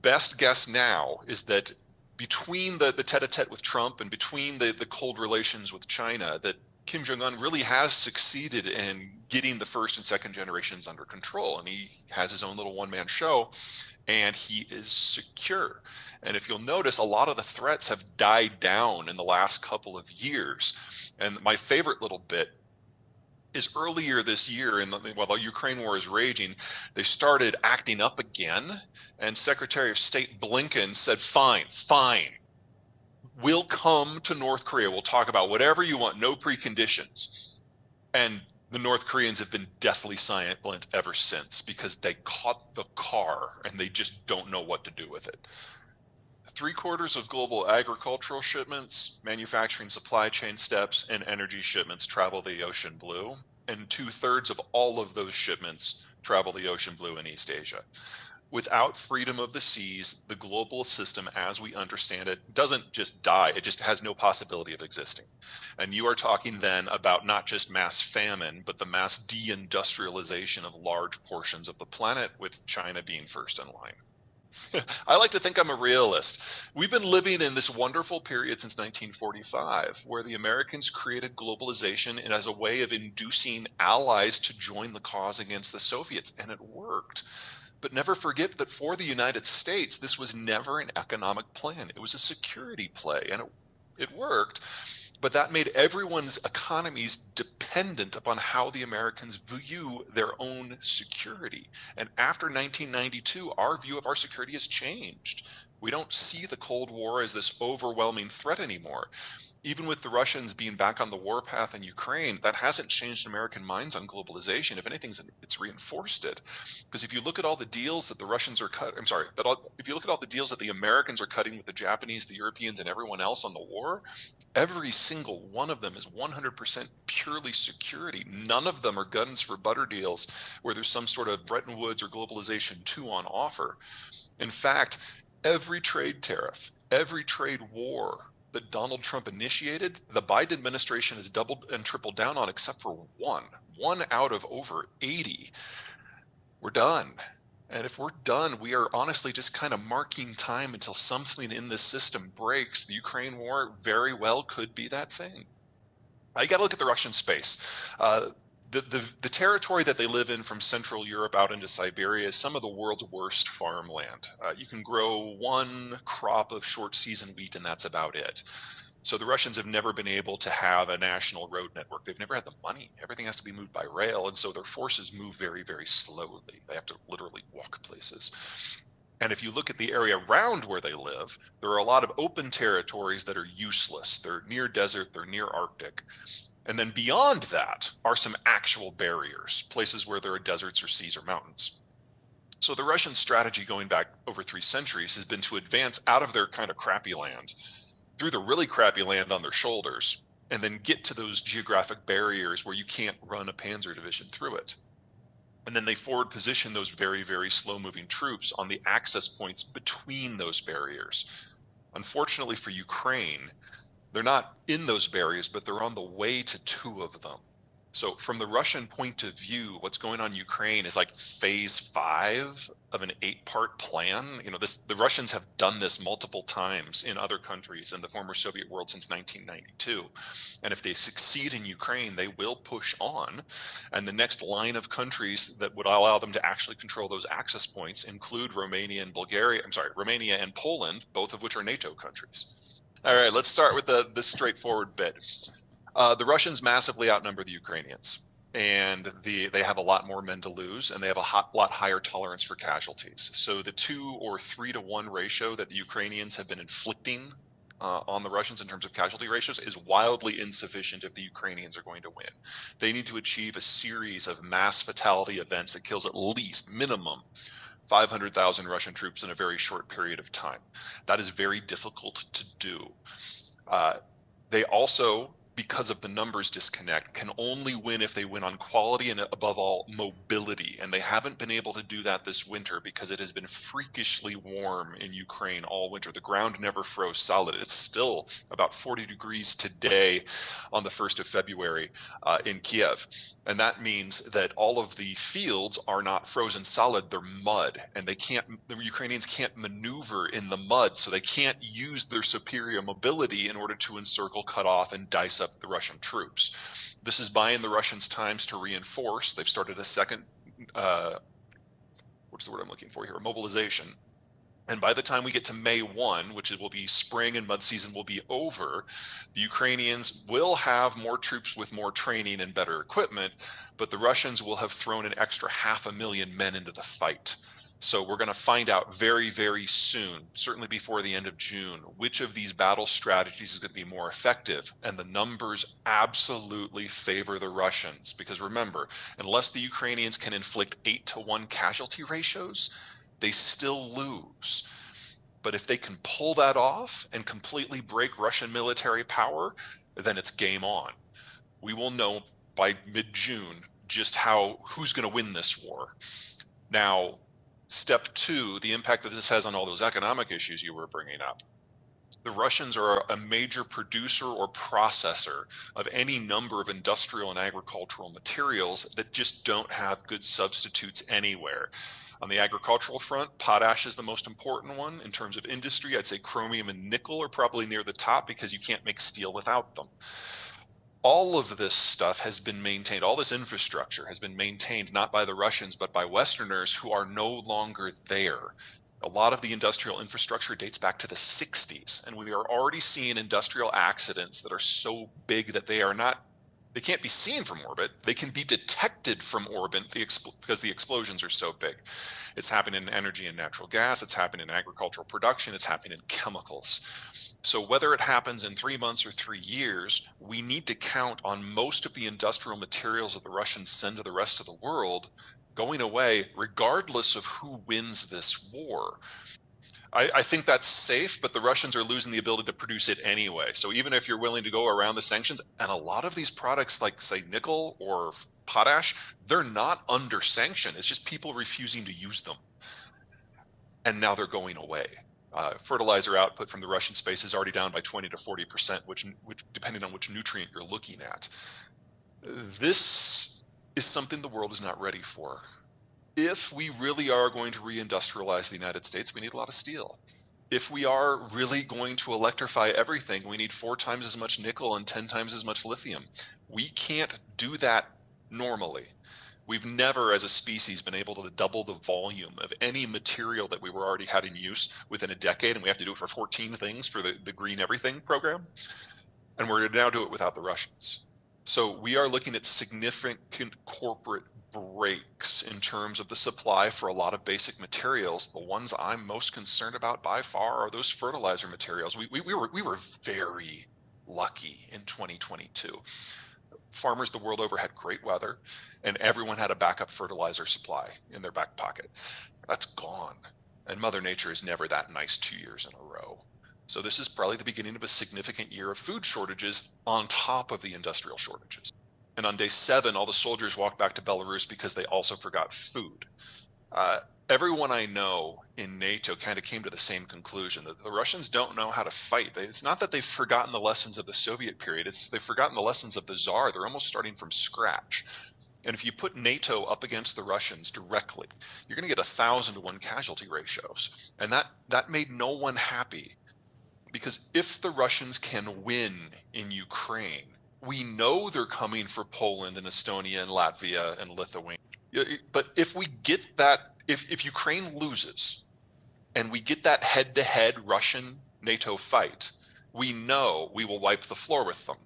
best guess now is that between the tete-a-tete with Trump and between the cold relations with China, that Kim Jong-un really has succeeded in getting the first and second generations under control. And he has his own little one-man show, and he is secure. And if you'll notice, a lot of the threats have died down in the last couple of years. And my favorite little bit is earlier this year, while the Ukraine war is raging, they started acting up again. And Secretary of State Blinken said, fine, we'll come to North Korea. We'll talk about whatever you want, no preconditions. And the North Koreans have been deathly silent ever since because they caught the car and they just don't know what to do with it. 3/4 of global agricultural shipments, manufacturing supply chain steps, and energy shipments travel the ocean blue, and 2/3 of all of those shipments travel the ocean blue in East Asia. Without freedom of the seas, the global system as we understand it doesn't just die, it just has no possibility of existing. And you are talking then about not just mass famine, but the mass deindustrialization of large portions of the planet, with China being first in line. I like to think I'm a realist. We've been living in this wonderful period since 1945, where the Americans created globalization as a way of inducing allies to join the cause against the Soviets, and it worked. But never forget that for the United States, this was never an economic plan. It was a security play, and it worked. But that made everyone's economies dependent upon how the Americans view their own security. And after 1992, our view of our security has changed. We don't see the Cold War as this overwhelming threat anymore. Even with the Russians being back on the warpath in Ukraine, that hasn't changed American minds on globalization. If anything, it's reinforced it. Because if you look at all the deals that the Russians are if you look at all the deals that the Americans are cutting with the Japanese, the Europeans, and everyone else on the war, every single one of them is 100% purely security. None of them are guns for butter deals where there's some sort of Bretton Woods or globalization 2 on offer. In fact, every trade tariff, every trade war that Donald Trump initiated, the Biden administration has doubled and tripled down on, except for one out of over 80. We're done. And if we're done, we are honestly just kind of marking time until something in this system breaks. The Ukraine war very well could be that thing. I got to look at the Russian space. The territory that they live in, from Central Europe out into Siberia, is some of the world's worst farmland. You can grow one crop of short season wheat, and that's about it. So the Russians have never been able to have a national road network. They've never had the money. Everything has to be moved by rail. And so their forces move very, very slowly. They have to literally walk places. And if you look at the area around where they live, there are a lot of open territories that are useless. They're near desert, they're near Arctic. And then beyond that are some actual barriers, places where there are deserts or seas or mountains. So the Russian strategy going back over 3 centuries has been to advance out of their kind of crappy land, through the really crappy land on their shoulders, and then get to those geographic barriers where you can't run a panzer division through it. And then they forward position those very, very slow moving troops on the access points between those barriers. Unfortunately for Ukraine, they're not in those barriers, but they're on the way to 2 of them. So from the Russian point of view, what's going on in Ukraine is like phase 5 of an 8-part plan. The Russians have done this multiple times in other countries in the former Soviet world since 1992. And if they succeed in Ukraine, they will push on. And the next line of countries that would allow them to actually control those access points include Romania and Poland, both of which are NATO countries. All right, let's start with the straightforward bit. The Russians massively outnumber the Ukrainians, and they have a lot more men to lose, and they have a lot higher tolerance for casualties. So the 2 or 3 to 1 ratio that the Ukrainians have been inflicting on the Russians in terms of casualty ratios is wildly insufficient if the Ukrainians are going to win. They need to achieve a series of mass fatality events that kills at least minimum 500,000 Russian troops in a very short period of time. That is very difficult to do. because of the numbers disconnect, can only win if they win on quality and, above all, mobility. And they haven't been able to do that this winter because it has been freakishly warm in Ukraine all winter. The ground never froze solid. It's still about 40 degrees today on the 1st of February in Kiev. And that means that all of the fields are not frozen solid, they're mud. And the Ukrainians can't maneuver in the mud, so they can't use their superior mobility in order to encircle, cut off, and dice up the Russian troops. This is buying the Russians times to reinforce. They've started a second, what's the word I'm looking for here, mobilization. And by the time we get to May 1, which will be spring and mud season will be over, the Ukrainians will have more troops with more training and better equipment, but the Russians will have thrown an extra 500,000 men into the fight. So we're going to find out very, very soon, certainly before the end of June, which of these battle strategies is going to be more effective. And the numbers absolutely favor the Russians, because remember, unless the Ukrainians can inflict 8-to-1 casualty ratios, they still lose. But if they can pull that off and completely break Russian military power, then it's game on. We will know by mid-June just who's going to win this war. Now, step 2, the impact that this has on all those economic issues you were bringing up. The Russians are a major producer or processor of any number of industrial and agricultural materials that just don't have good substitutes anywhere. On the agricultural front, potash is the most important one. In terms of industry, I'd say chromium and nickel are probably near the top because you can't make steel without them. All of this stuff has been maintained, all this infrastructure has been maintained not by the Russians, but by Westerners who are no longer there. A lot of the industrial infrastructure dates back to the 60s, and we are already seeing industrial accidents that are so big that they can't be seen from orbit. They can be detected from orbit because the explosions are so big. It's happening in energy and natural gas. It's happening in agricultural production. It's happening in chemicals. So whether it happens in 3 months or 3 years, we need to count on most of the industrial materials that the Russians send to the rest of the world going away, regardless of who wins this war. I think that's safe, but the Russians are losing the ability to produce it anyway. So even if you're willing to go around the sanctions, and a lot of these products like, say, nickel or potash, they're not under sanction. It's just people refusing to use them. And now they're going away. Fertilizer output from the Russian space is already down by 20 to 40%, which depending on which nutrient you're looking at. This is something the world is not ready for. If we really are going to reindustrialize the United States, we need a lot of steel. If we are really going to electrify everything, we need 4 times as much nickel and 10 times as much lithium. We can't do that normally. We've never, as a species, been able to double the volume of any material that we were already had in use within a decade, and we have to do it for 14 things for the Green Everything program. And we're going to now do it without the Russians. So we are looking at significant corporate breaks in terms of the supply for a lot of basic materials. The ones I'm most concerned about by far are those fertilizer materials. We were very lucky in 2022. Farmers the world over had great weather, and everyone had a backup fertilizer supply in their back pocket. That's gone. And Mother Nature is never that nice 2 years in a row. So this is probably the beginning of a significant year of food shortages on top of the industrial shortages. And on day 7, all the soldiers walked back to Belarus because they also forgot food. Everyone I know in NATO kind of came to the same conclusion, that the Russians don't know how to fight. It's not that they've forgotten the lessons of the Soviet period, they've forgotten the lessons of the Tsar. They're almost starting from scratch. And if you put NATO up against the Russians directly, you're going to get 1,000-to-1 casualty ratios. And that made no one happy. Because if the Russians can win in Ukraine, we know they're coming for Poland and Estonia and Latvia and Lithuania. But if we get that, if Ukraine loses and we get that head-to-head Russian-NATO fight, we know we will wipe the floor with them.